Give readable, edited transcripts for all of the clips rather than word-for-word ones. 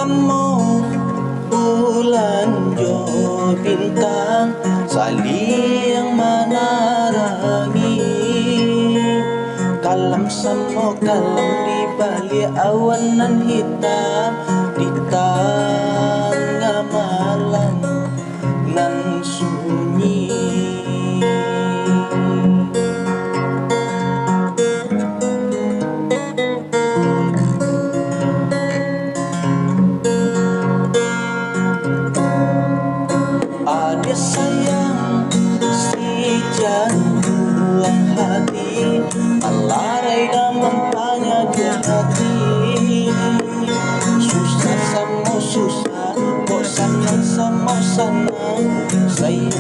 kamu bulan jo bintang saling menerangi, kalam samo kalam di balik awan nan hitam, di tengah malam nan sunyi. Adik sayang si jantung hati, alarai dalam banyak hati. Susah sama susah, kok senang sama senang, sayang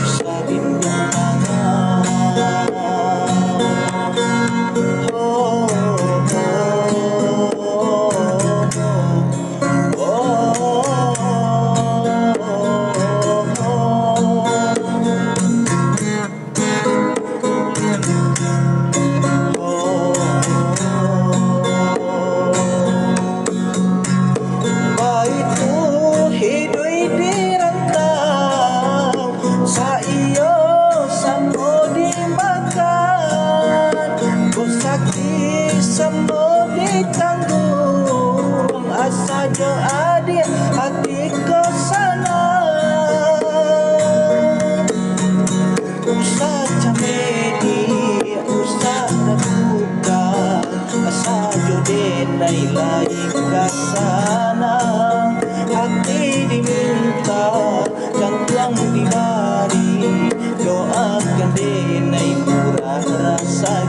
sabin tangan. Semua ditanggung asajo adik hati ke sana. Usah camedi, usah buka asajo denai lagi ke sana. Hati diminta, jantung diberi, doakan denai pura rasa.